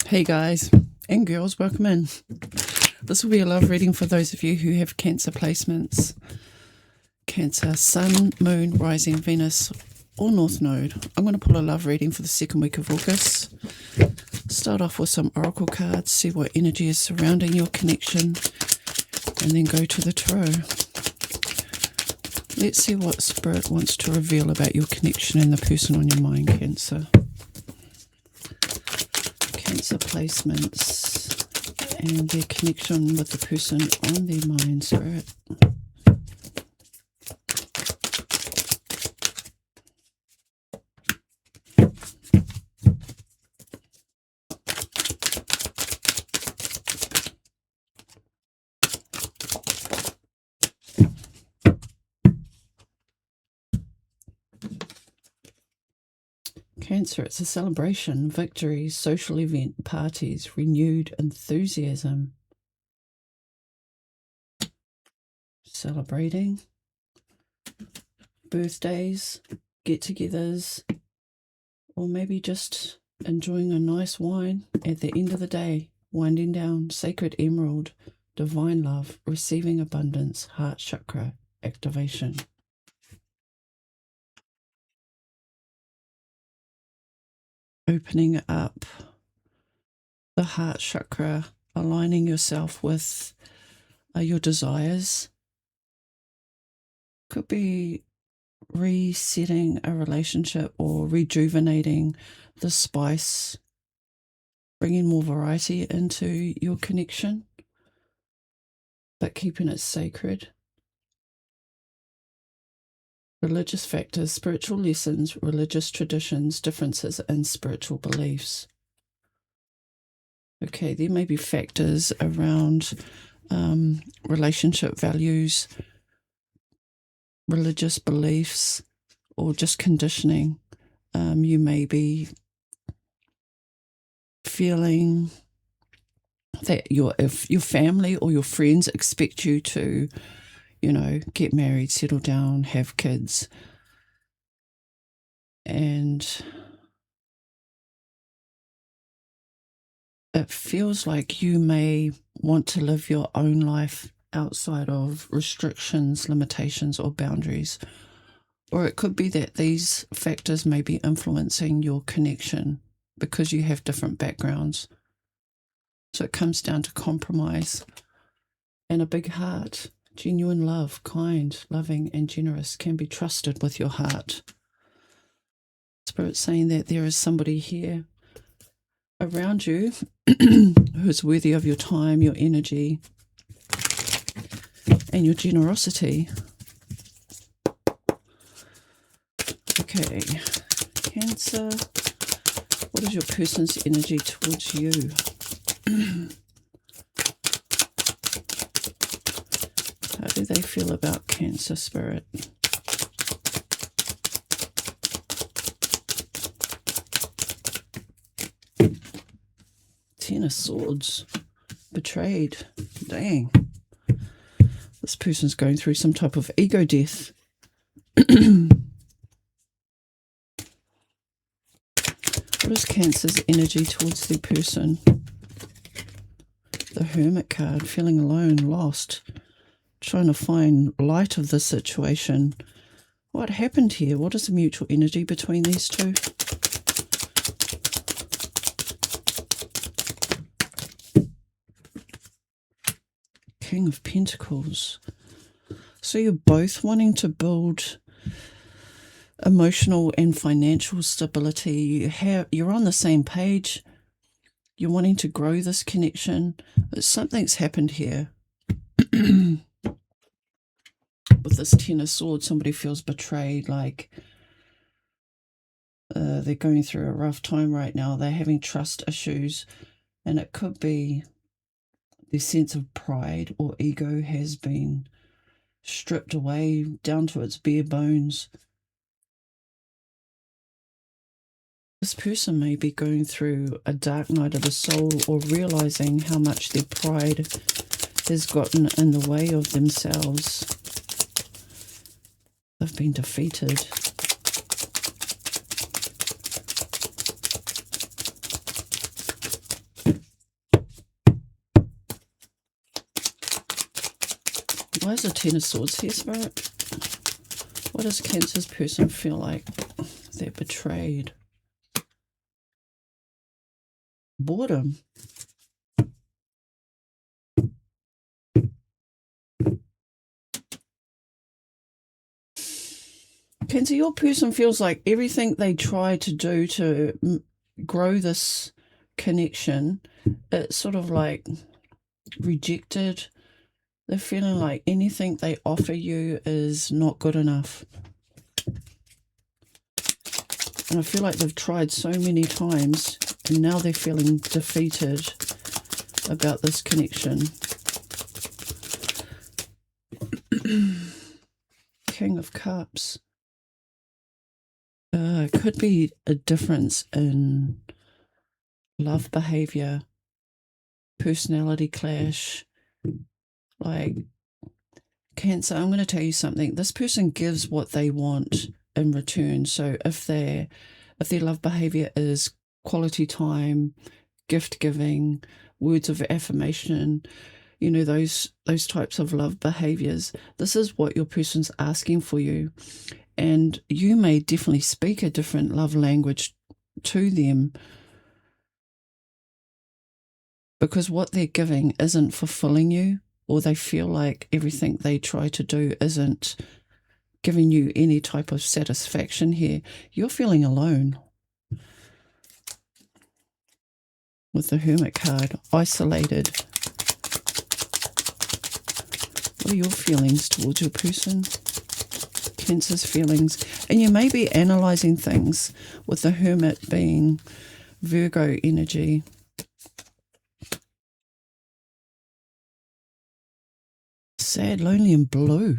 Hey guys and girls, welcome in. This will be a love reading for those of you who have Cancer placements. Cancer, Sun, Moon, Rising, Venus, or North Node. I'm going to pull a love reading for the second week of August. Start off with some oracle cards, see what energy is surrounding your connection, and then go to the tarot. Let's see what Spirit wants to reveal about your connection and the person on your mind, Cancer. Cancer placements and their connection with the person on their mind, Spirit. Cancer, it's a celebration, victories, social event, parties, renewed enthusiasm. Celebrating. Birthdays, get-togethers, or maybe just enjoying a nice wine at the end of the day, winding down, sacred emerald, divine love, receiving abundance, heart chakra activation. Opening up the heart chakra, aligning yourself with your desires. Could be resetting a relationship or rejuvenating the spice, bringing more variety into your connection, but keeping it sacred. Religious factors, spiritual lessons, religious traditions, differences in spiritual beliefs. Okay, there may be factors around relationship values, religious beliefs, or just conditioning. You may be feeling that if your family or your friends expect you to, get married, settle down, have kids, and it feels like you may want to live your own life outside of restrictions, limitations, or boundaries. Or it could be that these factors may be influencing your connection because you have different backgrounds. So it comes down to compromise and a big heart. Genuine love, kind, loving, and generous can be trusted with your heart. Spirit's saying that there is somebody here around you who's worthy of your time, your energy, and your generosity. Okay, Cancer, what is your person's energy towards you? How do they feel about Cancer, Spirit? Ten of Swords. Betrayed. Dang. This person's going through some type of ego death. What is Cancer's energy towards their person? The Hermit card. Feeling alone, lost, trying to find light of the situation. What happened here? What is the mutual energy between these two? King of Pentacles. So you're both wanting to build emotional and financial stability. You're on the same page. You're wanting to grow this connection. But something's happened here. With this Ten of Swords, somebody feels betrayed, like they're going through a rough time right now. They're having trust issues, and it could be their sense of pride or ego has been stripped away down to its bare bones. This person may be going through a dark night of the soul or realizing how much their pride has gotten in the way of themselves. They've been defeated. Why is the Ten of Swords here, Spirit? What does Cancer's person feel like? They're betrayed. Boredom. Cancer, your person feels like everything they try to do to grow this connection, it's sort of like rejected. They're feeling like anything they offer you is not good enough. And I feel like they've tried so many times and now they're feeling defeated about this connection. King of Cups. Could be a difference in love behavior, personality clash. Like, Cancer, I'm going to tell you something. This person gives what they want in return. So if their love behavior is quality time, gift giving, words of affirmation, you know, those types of love behaviors, this is what your person's asking for you. And you may definitely speak a different love language to them because what they're giving isn't fulfilling you, or they feel like everything they try to do isn't giving you any type of satisfaction here. You're feeling alone with the Hermit card, isolated. What are your feelings towards your person? Cancer's feelings. And you may be analysing things with the Hermit being Virgo energy. Sad, lonely and blue.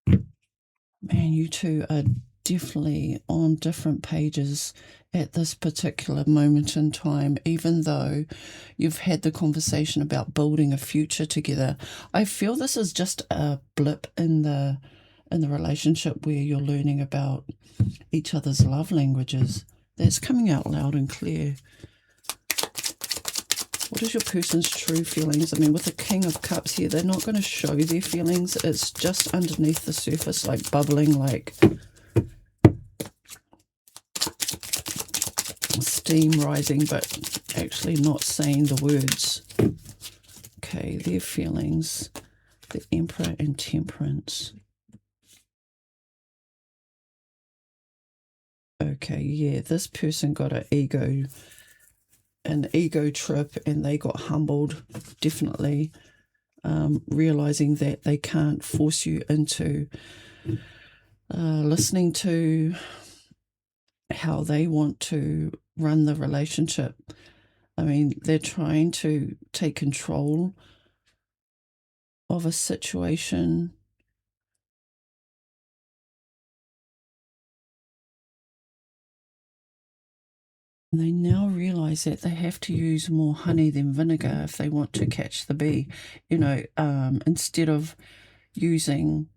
Man, you two are definitely on different pages at this particular moment in time, even though you've had the conversation about building a future together. I feel this is just a blip in the relationship where you're learning about each other's love languages. That's coming out loud and clear. What is your person's true feelings? I mean, with the King of Cups here, they're not going to show their feelings. It's just underneath the surface, like bubbling, like steam rising, but actually not saying the words. Okay, their feelings. The Emperor and Temperance. Okay, yeah, this person got an ego trip and they got humbled, definitely, realizing that they can't force you into listening to how they want to run the relationship. I mean, they're trying to take control of a situation. And they now realize that they have to use more honey than vinegar if they want to catch the bee. You know, instead of using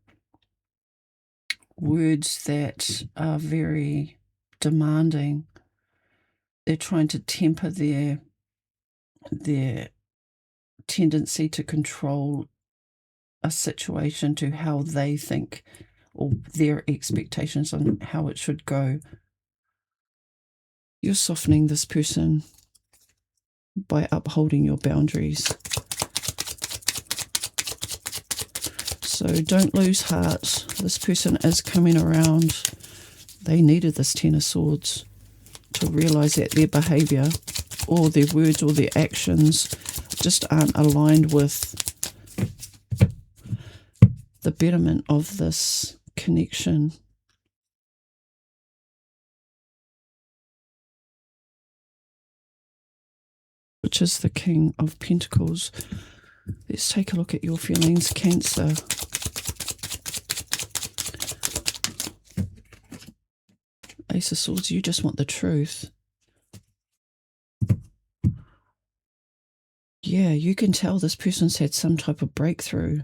words that are very demanding, they're trying to temper their tendency to control a situation to how they think, or their expectations on how it should go. You're softening this person by upholding your boundaries. So don't lose heart. This person is coming around. They needed this Ten of Swords to realize that their behavior or their words or their actions just aren't aligned with the betterment of this connection. Which is the King of Pentacles. Let's take a look at your feelings, Cancer. Ace of Swords, you just want the truth. Yeah, you can tell this person's had some type of breakthrough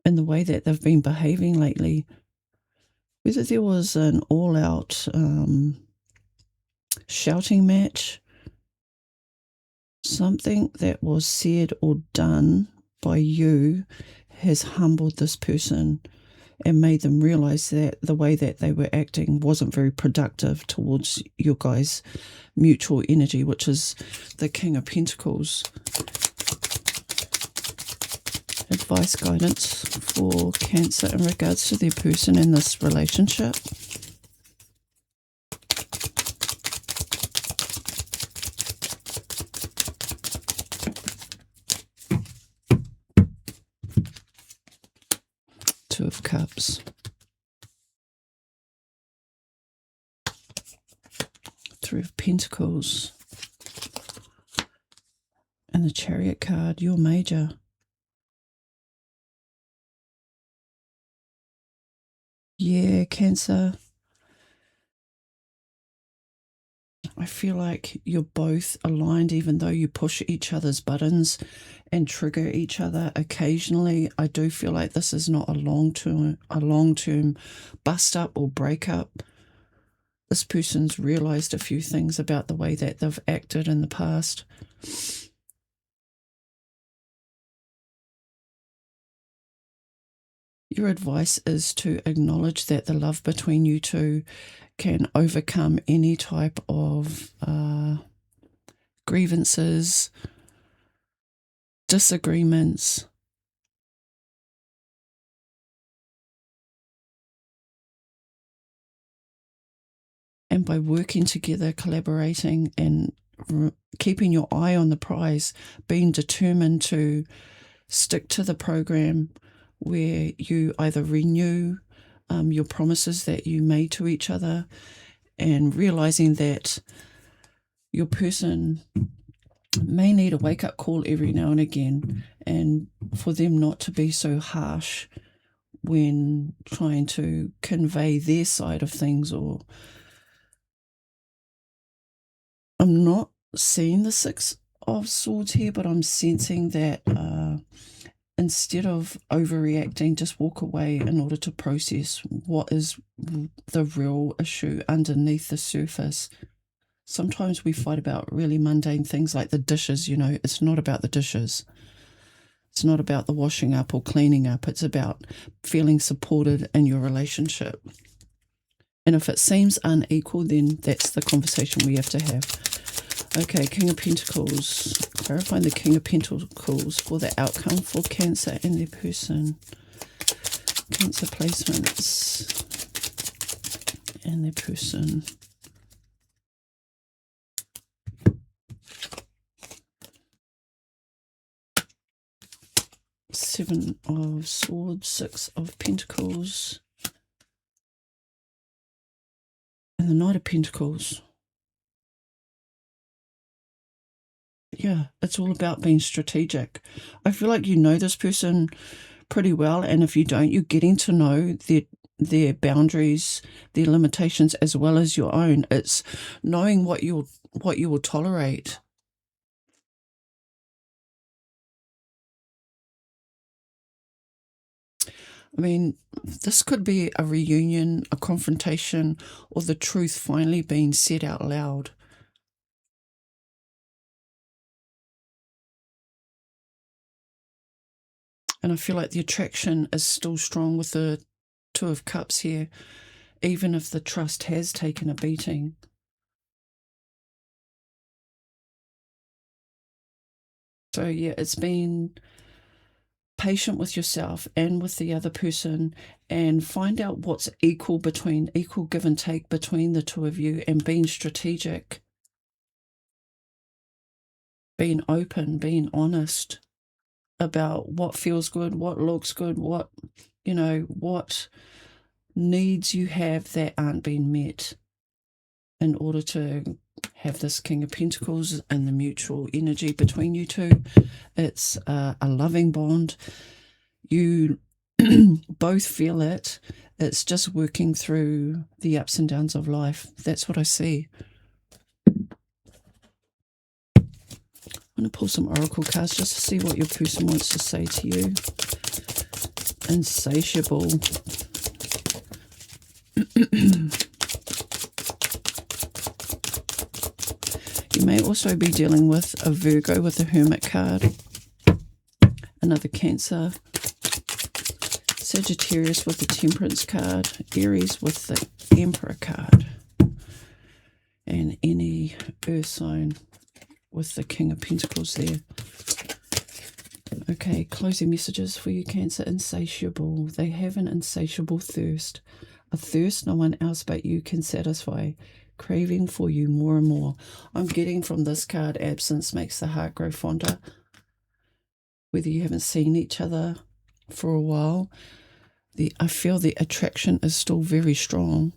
in the way that they've been behaving lately. Whether there was an all-out shouting match, something that was said or done by you has humbled this person and made them realize that the way that they were acting wasn't very productive towards your guys' mutual energy, which is the King of Pentacles. Advice, guidance for Cancer in regards to their person in this relationship. Two of Cups. Three of Pentacles. And the Chariot card, your major. Yeah, Cancer. I feel like you're both aligned, even though you push each other's buttons and trigger each other occasionally. I do feel like this is not a long-term bust up or break up. This person's realized a few things about the way that they've acted in the past. Your advice is to acknowledge that the love between you two can overcome any type of grievances, disagreements. And by working together, collaborating, and keeping your eye on the prize, being determined to stick to the program where you either renew your promises that you made to each other, and realizing that your person may need a wake-up call every now and again, and for them not to be so harsh when trying to convey their side of things. Or I'm not seeing the Six of Swords here, but I'm sensing that instead of overreacting, just walk away in order to process what is the real issue underneath the surface. Sometimes we fight about really mundane things like the dishes, you know. It's not about the dishes. It's not about the washing up or cleaning up. It's about feeling supported in your relationship. And if it seems unequal, then that's the conversation we have to have. Okay, King of Pentacles. Clarifying the King of Pentacles for the outcome for Cancer and their person. Cancer placements and their person. Seven of Swords, Six of Pentacles, and the Knight of Pentacles. Yeah, it's all about being strategic. I feel like you know this person pretty well, and if you don't, you're getting to know their boundaries, their limitations, as well as your own. It's knowing what you will tolerate. I mean, this could be a reunion, a confrontation, or the truth finally being said out loud. And I feel like the attraction is still strong with the Two of Cups here, even if the trust has taken a beating. So yeah, it's been patient with yourself and with the other person, and find out what's equal give and take between the two of you, and being strategic, being open, being honest about what feels good, what looks good, what needs you have that aren't being met, in order to have this King of Pentacles and the mutual energy between you two. It's a loving bond. You both feel it. It's just working through the ups and downs of life. That's what I see. I'm going to pull some oracle cards just to see what your person wants to say to you. Insatiable. You may also be dealing with a Virgo with the Hermit card. Another Cancer. Sagittarius with the Temperance card, Aries with the Emperor card, and any earth sign with the King of Pentacles there. Okay, closing messages for you, Cancer. Insatiable. They have an insatiable thirst. A thirst no one else but you can satisfy. Craving for you more and more. I'm getting from this card, absence makes the heart grow fonder. Whether you haven't seen each other for a while, I feel the attraction is still very strong.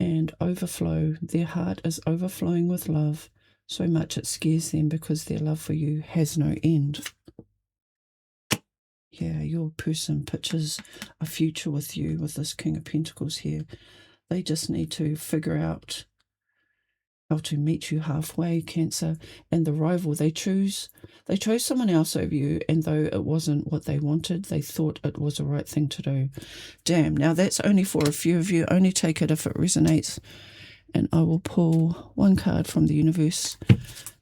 And overflow. Their heart is overflowing with love, so much it scares them because their love for you has no end. Yeah, your person pictures a future with you with this King of Pentacles here. They just need to figure out how to meet you halfway, Cancer. And the rival, they chose someone else over you, and though it wasn't what they wanted, they thought it was the right thing to do. Damn, now that's only for a few of you. Only take it if it resonates. And I will pull one card from the universe.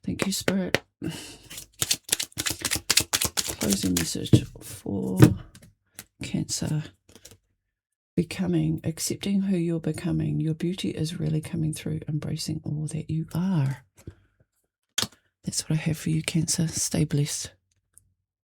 Thank you, Spirit. Closing message for Cancer. Becoming, accepting who you're becoming. Your beauty is really coming through, embracing all that you are. That's what I have for you, Cancer. Stay blessed.